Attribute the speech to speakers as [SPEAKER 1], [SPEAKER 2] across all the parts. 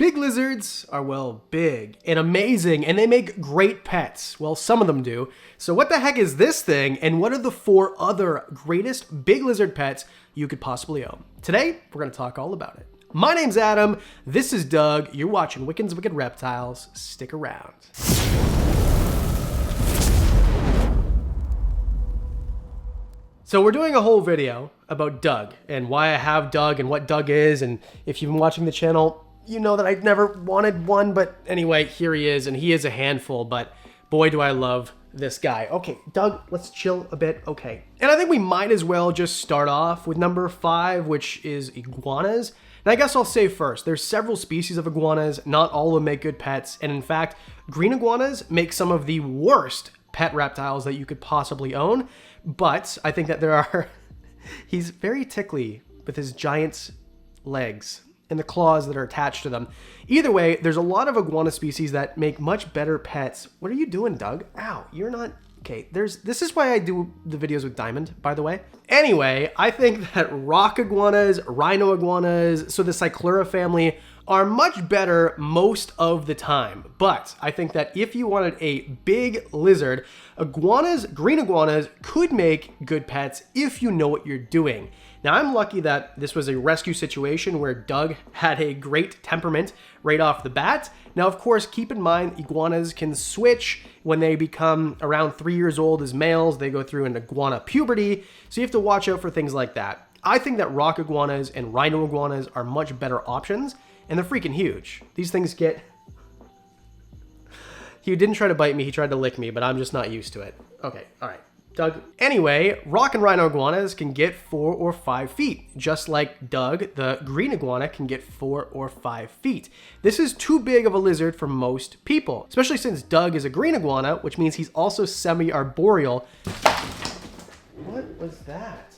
[SPEAKER 1] Big lizards are, well, big and amazing, and they make great pets. Well, some of them do. So what the heck is this thing, and what are the 4 other greatest big lizard pets you could possibly own? Today, we're going to talk all about it. My name's Adam, this is Doug, you're watching Wickens Wicked Reptiles. Stick around. So we're doing a whole video about Doug, and why I have Doug, and what Doug is, and if you've been watching the channel, you know that I've never wanted one, but anyway, here he is, and he is a handful, but boy do I love this guy. Okay, Doug, let's chill a bit, okay. And I think we might as well just start off with number 5, which is iguanas. And I guess I'll say first, there's several species of iguanas, not all of them make good pets, and in fact, green iguanas make some of the worst pet reptiles that you could possibly own, but I think that there are, he's very tickly with his giant legs and the claws that are attached to them. Either way, there's a lot of iguana species that make much better pets. What are you doing, Doug? Ow, you're not... Okay, this is why I do the videos with Diamond, by the way. Anyway, I think that rock iguanas, rhino iguanas, so the Cyclura family are much better most of the time. But I think that if you wanted a big lizard, iguanas, green iguanas could make good pets if you know what you're doing. Now, I'm lucky that this was a rescue situation where Doug had a great temperament right off the bat. Now, of course, keep in mind, iguanas can switch when they become around 3 years old as males. They go through an iguana puberty, so you have to watch out for things like that. I think that rock iguanas and rhino iguanas are much better options, and they're freaking huge. These things get... He didn't try to bite me, he tried to lick me, but I'm just not used to it. Okay, all right. Doug. Anyway, rock and rhino iguanas can get 4 or 5 feet, just like Doug, the green iguana, can get 4 or 5 feet. This is too big of a lizard for most people, especially since Doug is a green iguana, which means he's also semi-arboreal. What was that?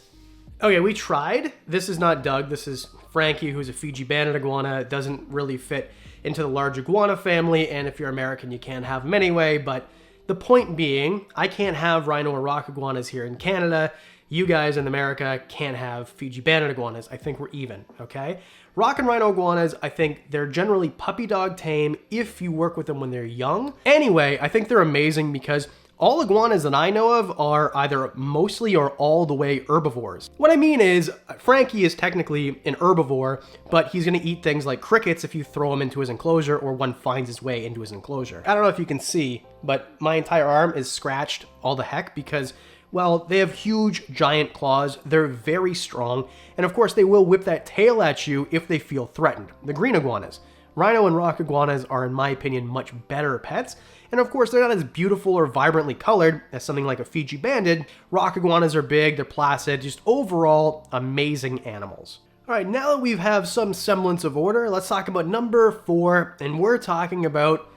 [SPEAKER 1] Okay, we tried. This is not Doug, this is Frankie, who's a Fiji banded iguana. It doesn't really fit into the large iguana family, and if you're American, you can't have them anyway, but the point being, I can't have rhino or rock iguanas here in Canada. You guys in America can't have Fiji banded iguanas. I think we're even, okay? Rock and rhino iguanas, I think they're generally puppy dog tame if you work with them when they're young. Anyway, I think they're amazing because all iguanas that I know of are either mostly or all the way herbivores. What I mean is, Frankie is technically an herbivore, but he's gonna eat things like crickets if you throw him into his enclosure or one finds his way into his enclosure. I don't know if you can see, but my entire arm is scratched all the heck because, well, they have huge, giant claws, they're very strong, and of course they will whip that tail at you if they feel threatened. The green iguanas. Rhino and rock iguanas are, in my opinion, much better pets, and of course they're not as beautiful or vibrantly colored as something like a Fiji banded. Rock iguanas are big, they're placid, just overall amazing animals. All right, now that we have some semblance of order, let's talk about number 4, and we're talking about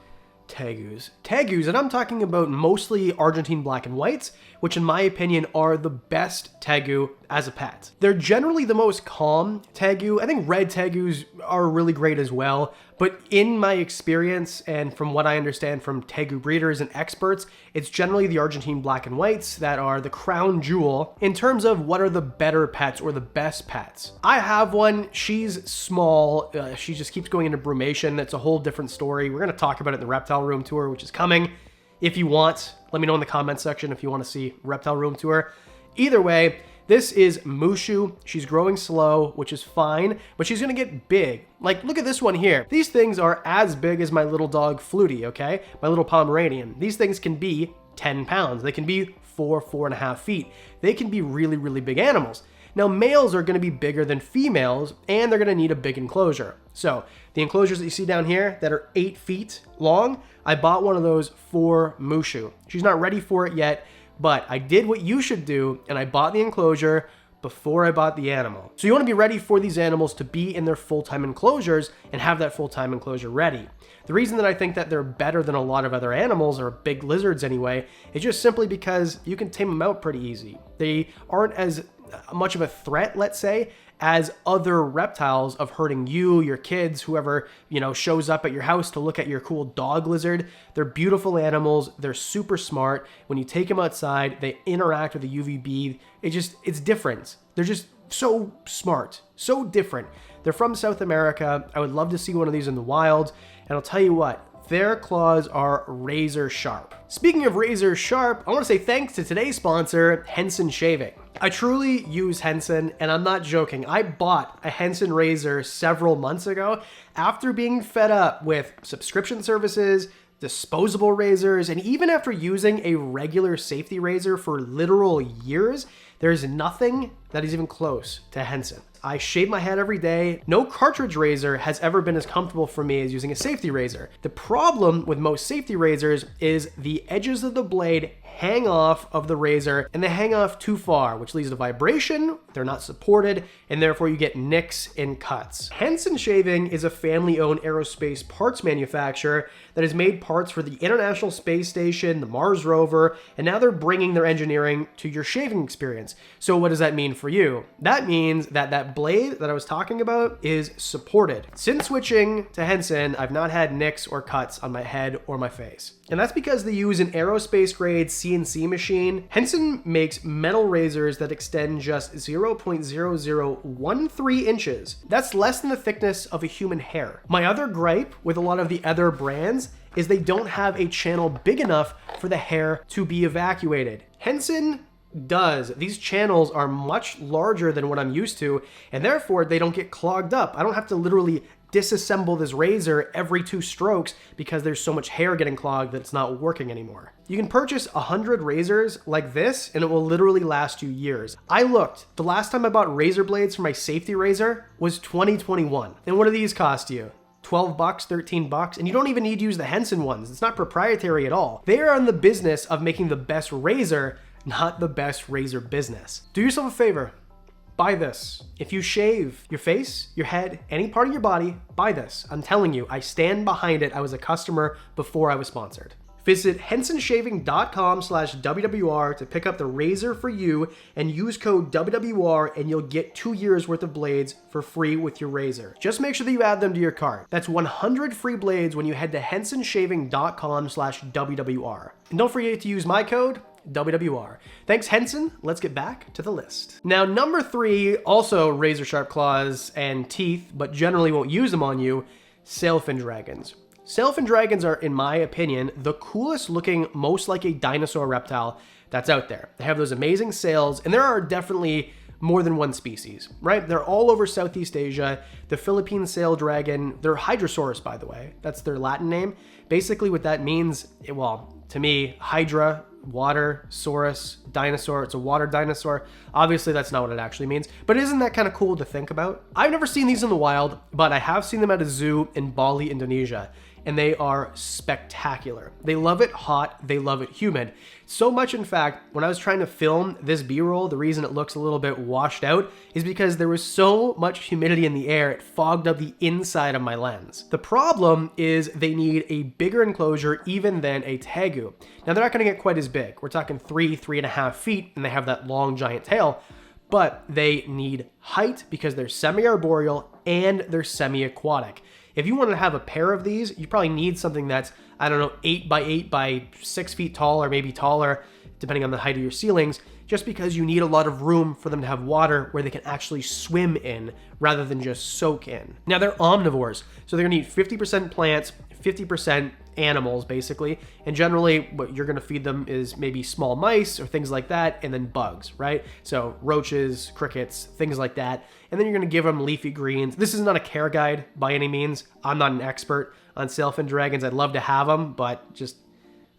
[SPEAKER 1] Tegus. Tegus, and I'm talking about mostly Argentine black and whites, which in my opinion are the best tegu as a pet. They're generally the most calm tegu. I think red tegus are really great as well, but in my experience and from what I understand from tegu breeders and experts, it's generally the Argentine black and whites that are the crown jewel in terms of what are the better pets or the best pets. I have one, she's small, she just keeps going into brumation. It's a whole different story. We're gonna talk about it in the reptile room tour, which is coming. If you want, let me know in the comments section if you want to see reptile room tour. Either way, this is Mushu. She's growing slow, which is fine, but she's gonna get big. Like, look at this one here. These things are as big as my little dog Flutie, okay? My little Pomeranian. These things can be 10 pounds. They can be 4.5 feet. They can be really, really big animals. Now, males are gonna be bigger than females, and they're gonna need a big enclosure. So, the enclosures that you see down here that are 8 feet long, I bought one of those for Mushu. She's not ready for it yet, but I did what you should do, and I bought the enclosure before I bought the animal. So you wanna be ready for these animals to be in their full-time enclosures and have that full-time enclosure ready. The reason that I think that they're better than a lot of other animals, or big lizards anyway, is just simply because you can tame them out pretty easy. They aren't as much of a threat, let's say, as other reptiles of hurting you, your kids, whoever, you know, shows up at your house to look at your cool dog lizard. They're beautiful animals. They're super smart. When you take them outside, they interact with the UVB. It's different. They're just so smart, so different. They're from South America. I would love to see one of these in the wild. And I'll tell you what, their claws are razor sharp. Speaking of razor sharp, I want to say thanks to today's sponsor, Hensen Shaving. I truly use Hensen, and I'm not joking. I bought a Hensen razor several months ago after being fed up with subscription services, disposable razors, and even after using a regular safety razor for literal years, there's nothing that is even close to Hensen. I shave my head every day. No cartridge razor has ever been as comfortable for me as using a safety razor. The problem with most safety razors is the edges of the blade hang off of the razor, and they hang off too far, which leads to vibration, they're not supported, and therefore you get nicks and cuts. Hensen Shaving is a family-owned aerospace parts manufacturer that has made parts for the International Space Station, the Mars rover, and now they're bringing their engineering to your shaving experience. So what does that mean for you? That means that blade that I was talking about is supported. Since switching to Hensen, I've not had nicks or cuts on my head or my face. And that's because they use an aerospace grade CNC machine. Hensen makes metal razors that extend just 0.0013 inches. That's less than the thickness of a human hair. My other gripe with a lot of the other brands is they don't have a channel big enough for the hair to be evacuated. Hensen does. These channels are much larger than what I'm used to, and therefore they don't get clogged up. I don't have to literally disassemble this razor every 2 strokes because there's so much hair getting clogged that it's not working anymore. You can purchase 100 razors like this and it will literally last you years. I looked, the last time I bought razor blades for my safety razor was 2021. And what do these cost you? 12 bucks, 13 bucks, and you don't even need to use the Hensen ones. It's not proprietary at all. They are in the business of making the best razor, not the best razor business. Do yourself a favor. Buy this. If you shave your face, your head, any part of your body, buy this. I'm telling you, I stand behind it. I was a customer before I was sponsored. Visit hensenshaving.com/WWR to pick up the razor for you and use code WWR and you'll get 2 years worth of blades for free with your razor. Just make sure that you add them to your cart. That's 100 free blades when you head to hensenshaving.com/WWR. And don't forget to use my code WWR. Thanks, Hensen. Let's get back to the list. Now, number 3, also razor sharp claws and teeth, but generally won't use them on you, Sailfin Dragons. Sailfin Dragons are, in my opinion, the coolest looking, most like a dinosaur reptile that's out there. They have those amazing sails, and there are definitely more than one species, right? They're all over Southeast Asia. The Philippine sail dragon, they're Hydrosaurus, by the way. That's their Latin name. Basically what that means, well, to me, Hydra, water, saurus, dinosaur, it's a water dinosaur. Obviously that's not what it actually means, but isn't that kind of cool to think about? I've never seen these in the wild, but I have seen them at a zoo in Bali, Indonesia, and they are spectacular. They love it hot, they love it humid. So much, in fact, when I was trying to film this B-roll, the reason it looks a little bit washed out is because there was so much humidity in the air, it fogged up the inside of my lens. The problem is they need a bigger enclosure even than a tegu. Now, they're not gonna get quite as big. We're talking 3.5 feet, and they have that long, giant tail, but they need height because they're semi-arboreal and they're semi-aquatic. If you want to have a pair of these, you probably need something that's, I don't know, 8 by 8 by 6 feet tall or maybe taller, depending on the height of your ceilings, just because you need a lot of room for them to have water where they can actually swim in rather than just soak in. Now, they're omnivores, so they're gonna eat 50% plants, 50% animals, basically, and generally what you're gonna feed them is maybe small mice or things like that, and then bugs, right? So roaches, crickets, things like that, and then you're gonna give them leafy greens. This is not a care guide by any means. I'm not an expert on Sailfin Dragons. I'd love to have them, but just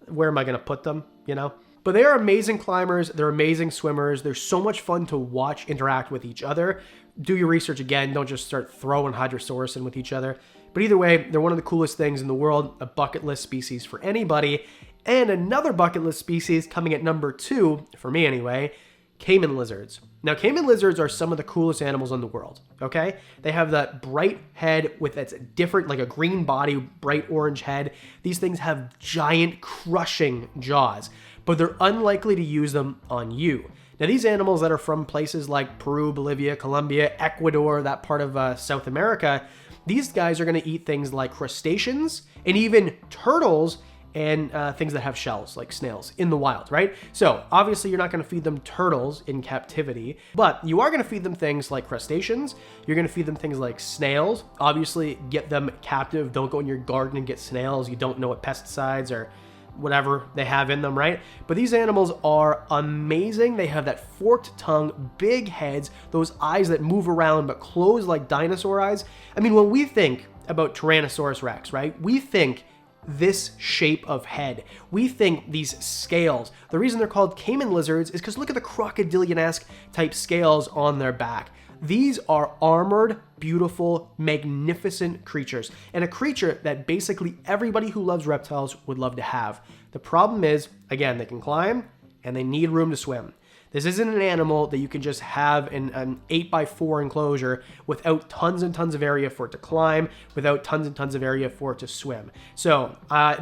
[SPEAKER 1] where am I gonna put them, you know? But they are amazing climbers, they're amazing swimmers, they're so much fun to watch interact with each other. Do your research again, don't just start throwing Hydrosaurus in with each other. But either way, they're one of the coolest things in the world, a bucket list species for anybody. And another bucket list species coming at number 2, for me anyway, Cayman Lizards. Now, Cayman Lizards are some of the coolest animals in the world, okay? They have that bright head with its different, like a green body, bright orange head. These things have giant, crushing jaws, but they're unlikely to use them on you. Now, these animals that are from places like Peru, Bolivia, Colombia, Ecuador, that part of South America, these guys are gonna eat things like crustaceans and even turtles and things that have shells, like snails, in the wild, right? So obviously you're not going to feed them turtles in captivity, but you are going to feed them things like crustaceans. You're going to feed them things like snails. Obviously get them captive. Don't go in your garden and get snails. You don't know what pesticides or whatever they have in them, right? But these animals are amazing. They have that forked tongue, big heads, those eyes that move around but close like dinosaur eyes. I mean, when we think about Tyrannosaurus Rex, right? We think this shape of head. We think these scales. The reason they're called Cayman Lizards is because look at the crocodilian-esque type scales on their back. These are armored, beautiful, magnificent creatures, and a creature that basically everybody who loves reptiles would love to have. The problem is, again, they can climb and they need room to swim. This isn't an animal that you can just have in an 8x4 enclosure without tons and tons of area for it to climb, without tons and tons of area for it to swim. So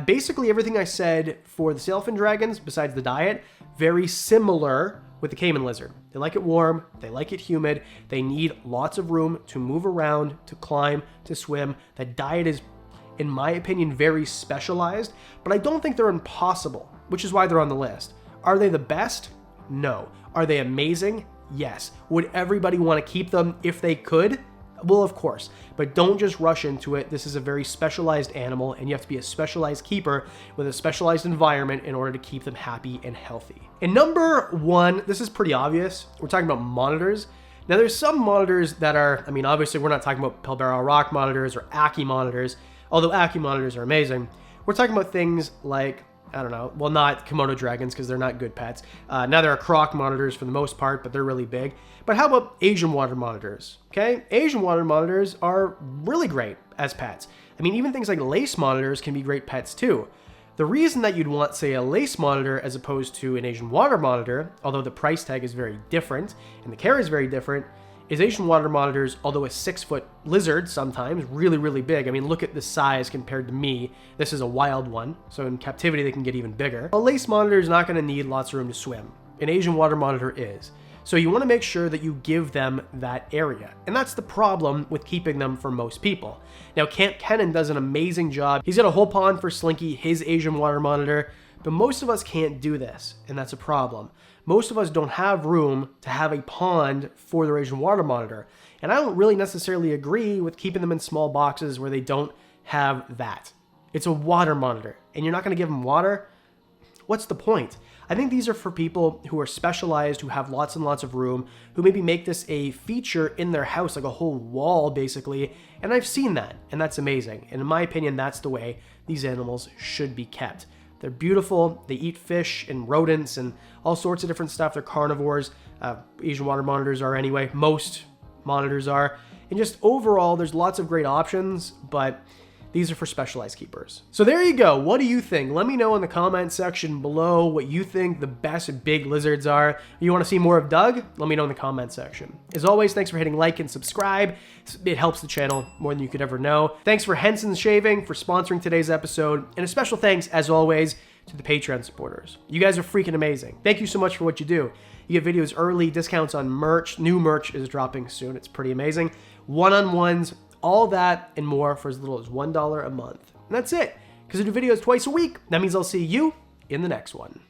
[SPEAKER 1] basically everything I said for the Sailfin Dragons, besides the diet, very similar with the Cayman Lizard. They like it warm, they like it humid, they need lots of room to move around, to climb, to swim. The diet is, in my opinion, very specialized, but I don't think they're impossible, which is why they're on the list. Are they the best? No. Are they amazing? Yes. Would everybody want to keep them if they could? Well, of course, but don't just rush into it. This is a very specialized animal, and you have to be a specialized keeper with a specialized environment in order to keep them happy and healthy. And number one, this is pretty obvious. We're talking about monitors. Now, there's some monitors that are, I mean, obviously, we're not talking about Pilbara rock monitors or Aki monitors, although Aki monitors are amazing. We're talking about things like, I don't know, well, not Komodo dragons because they're not good pets. Now there are croc monitors for the most part, but they're really big. But how about Asian water monitors? Okay, Asian water monitors are really great as pets. I mean, even things like lace monitors can be great pets too. The reason that you'd want, say, a lace monitor as opposed to an Asian water monitor, although the price tag is very different and the care is very different, is Asian water monitors, although a 6-foot lizard sometimes, really, really big. I mean, look at the size compared to me. This is a wild one, so in captivity they can get even bigger. A lace monitor is not going to need lots of room to swim. An Asian water monitor is. So you want to make sure that you give them that area. And that's the problem with keeping them for most people. Now, Camp Kennan does an amazing job. He's got a whole pond for Slinky, his Asian water monitor, but most of us can't do this, and that's a problem. Most of us don't have room to have a pond for their Asian water monitor. And I don't really necessarily agree with keeping them in small boxes where they don't have that. It's a water monitor, and you're not going to give them water? What's the point? I think these are for people who are specialized, who have lots and lots of room, who maybe make this a feature in their house, like a whole wall, basically. And I've seen that, and that's amazing. And in my opinion, that's the way these animals should be kept. They're beautiful, they eat fish and rodents and all sorts of different stuff. They're carnivores. Asian water monitors are anyway. Most monitors are. And just overall, there's lots of great options, but these are for specialized keepers. So there you go. What do you think? Let me know in the comment section below what you think the best big lizards are. You want to see more of Doug? Let me know in the comment section. As always, thanks for hitting like and subscribe. It helps the channel more than you could ever know. Thanks for Hensen Shaving for sponsoring today's episode. And a special thanks, as always, to the Patreon supporters. You guys are freaking amazing. Thank you so much for what you do. You get videos early, discounts on merch. New merch is dropping soon. It's pretty amazing. One-on-ones, all that and more for as little as $1 a month. And that's it, because I do videos twice a week. That means I'll see you in the next one.